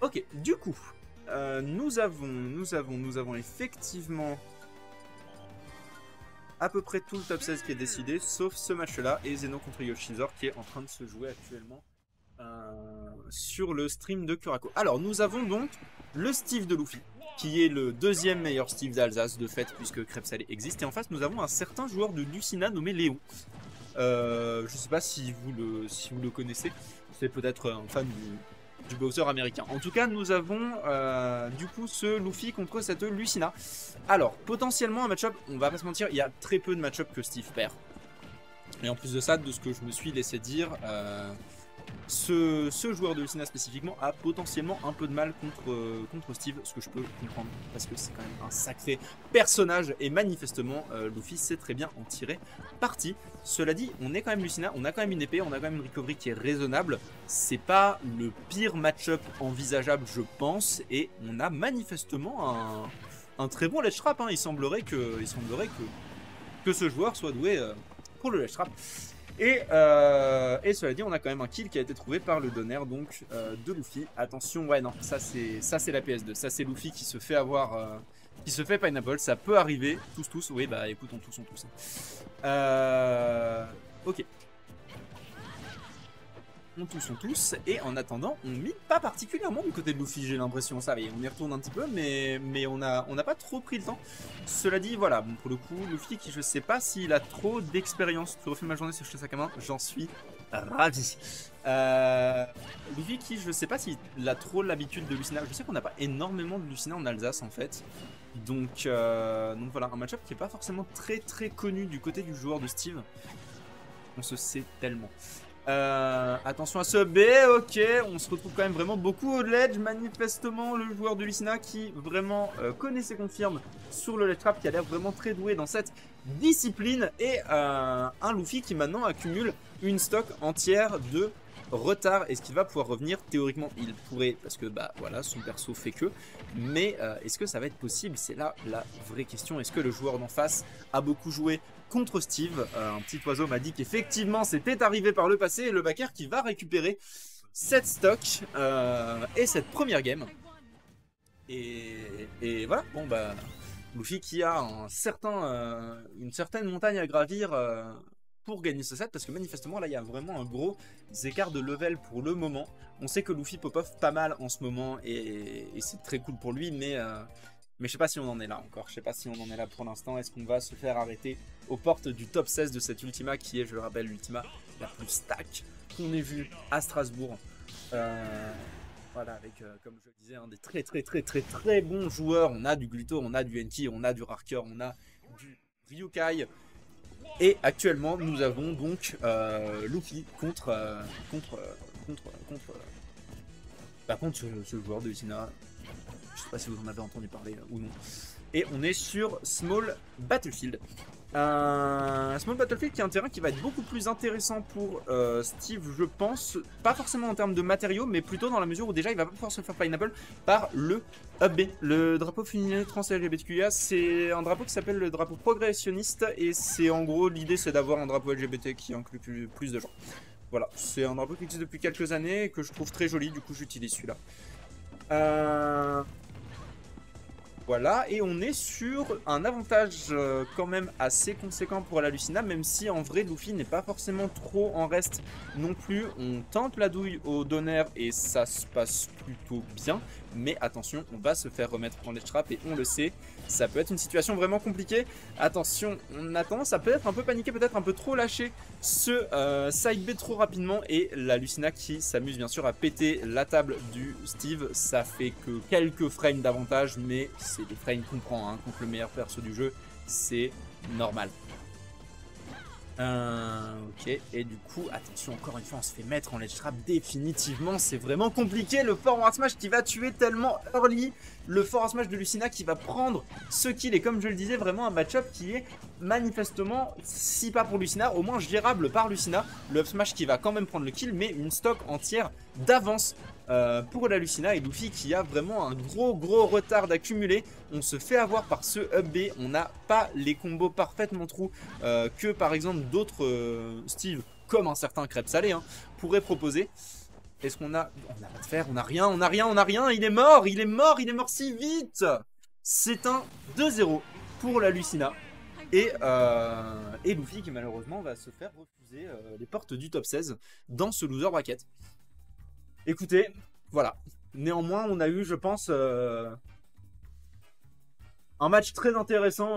Ok, du coup, nous avons effectivement à peu près tout le top 16 qui est décidé, sauf ce match-là et Zeno contre Yoshizor qui est en train de se jouer actuellement sur le stream de Kurako. Alors, nous avons donc le Steve de Luffy, qui est le deuxième meilleur Steve d'Alsace de fait, puisque Crêpe Salé existe. Et en face, nous avons un certain joueur de Lucina nommé Léon. Je ne sais pas si vous le connaissez. C'est peut-être un fan du Bowser américain. En tout cas, nous avons du coup ce Luffy contre cette Lucina. Alors, potentiellement un match-up, on va pas se mentir, il y a très peu de match-up que Steve perd. Et en plus de ça, de ce que je me suis laissé dire, ce joueur de Lucina spécifiquement a potentiellement un peu de mal contre Steve, ce que je peux comprendre, parce que c'est quand même un sacré personnage, et manifestement, Luffy sait très bien en tirer parti. Cela dit, on est quand même Lucina, on a quand même une épée, on a quand même une recovery qui est raisonnable, c'est pas le pire match-up envisageable, je pense, et on a manifestement un très bon ledge trap, hein. Il semblerait que ce joueur soit doué pour le ledge trap. Et cela dit, on a quand même un kill qui a été trouvé par le donner donc de Luffy. Attention, ouais non, ça c'est la PS2. Ça c'est Luffy qui se fait avoir, qui se fait pineapple. Ça peut arriver. Tous. Oui bah écoute, on tous. Ok. On tous, et en attendant, on mine pas particulièrement du côté de Luffy, j'ai l'impression. Ça, on y retourne un petit peu, mais on n'a pas trop pris le temps. Cela dit, voilà, bon, pour le coup, Luffy qui je sais pas s'il a trop d'expérience. Je refais ma journée sur sac à main, j'en suis ravi. Luffy qui je sais pas s'il a trop l'habitude de Lucina. Je sais qu'on n'a pas énormément de Lucina en Alsace en fait. Donc voilà, un match-up qui est pas forcément très connu du côté du joueur de Steve. On se sait tellement. Attention à ce B, ok, on se retrouve quand même vraiment beaucoup au ledge. Manifestement, le joueur de Lucina qui vraiment connaît ses confirmes sur le ledge trap, qui a l'air vraiment très doué dans cette discipline. Et un Luffy qui maintenant accumule une stock entière de retard. Est-ce qu'il va pouvoir revenir? Théoriquement, il pourrait, parce que bah voilà, son perso fait que. Mais est-ce que ça va être possible? C'est là la vraie question. Est-ce que le joueur d'en face a beaucoup joué contre Steve? Un petit oiseau m'a dit qu'effectivement c'était arrivé par le passé, et le backer qui va récupérer cette stock et cette première game. Et voilà, bon bah Luffy qui a une certaine montagne à gravir pour gagner ce set, parce que manifestement là il y a vraiment un gros écart de level pour le moment. On sait que Luffy pop-off pas mal en ce moment et c'est très cool pour lui, mais je sais pas si on en est là encore. Je sais pas si on en est là pour l'instant. Est-ce qu'on va se faire arrêter aux portes du top 16 de cette Ultima qui est, je le rappelle, l'Ultima la plus stack qu'on ait vue à Strasbourg. Voilà, avec, comme je le disais, des très bons joueurs. On a du Gluto, on a du Enki, on a du Rarker, on a du Ryukai. Et actuellement, nous avons donc Luffy contre ce joueur de Lucina. Je sais pas si vous en avez entendu parler ou non. Et on est sur Small Battlefield. Small Battlefield qui est un terrain qui va être beaucoup plus intéressant pour Steve, je pense. Pas forcément en termes de matériaux, mais plutôt dans la mesure où déjà il va pas pouvoir se faire pineapple par le UB, le drapeau féminin trans LGBTQIA. C'est un drapeau qui s'appelle le drapeau progressionniste. Et c'est en gros, l'idée c'est d'avoir un drapeau LGBT qui inclut plus de gens. Voilà, c'est un drapeau qui existe depuis quelques années et que je trouve très joli, du coup j'utilise celui-là. Voilà, et on est sur un avantage quand même assez conséquent pour la Lucina, même si en vrai Luffy n'est pas forcément trop en reste non plus. On tente la douille au donner et ça se passe plutôt bien, mais attention, on va se faire remettre en ledge trap et on le sait, ça peut être une situation vraiment compliquée. Attention, on a tendance à peut-être un peu paniquer, peut-être un peu trop lâcher ce side B trop rapidement, et la Lucina qui s'amuse bien sûr à péter la table du Steve. Ça fait que quelques frames d'avantage, mais c'est des frames qu'on prend hein, contre le meilleur perso du jeu, c'est normal. Ok, et du coup, attention, encore une fois, on se fait mettre en ledge trap définitivement, c'est vraiment compliqué. Le forward smash qui va tuer tellement early, le forward smash de Lucina qui va prendre ce kill, et comme je le disais, vraiment un match-up qui est manifestement, si pas pour Lucina, au moins gérable par Lucina. Le up smash qui va quand même prendre le kill, mais une stock entière d'avance pour la Lucina, et Luffy qui a vraiment un gros retard d'accumuler. On se fait avoir par ce up B, on n'a pas les combos parfaitement trous que par exemple d'autres Steve, comme un certain Crêpe Salé, hein, pourrait proposer. Est-ce qu'on a... On n'a pas de fer, on a rien, on a rien, on a rien. Il est mort, il est mort, il est mort si vite. C'est un 2-0 pour la Lucina. Et Luffy qui malheureusement va se faire refuser les portes du top 16 dans ce loser bracket. Écoutez, voilà. Néanmoins, on a eu, je pense, un match très intéressant.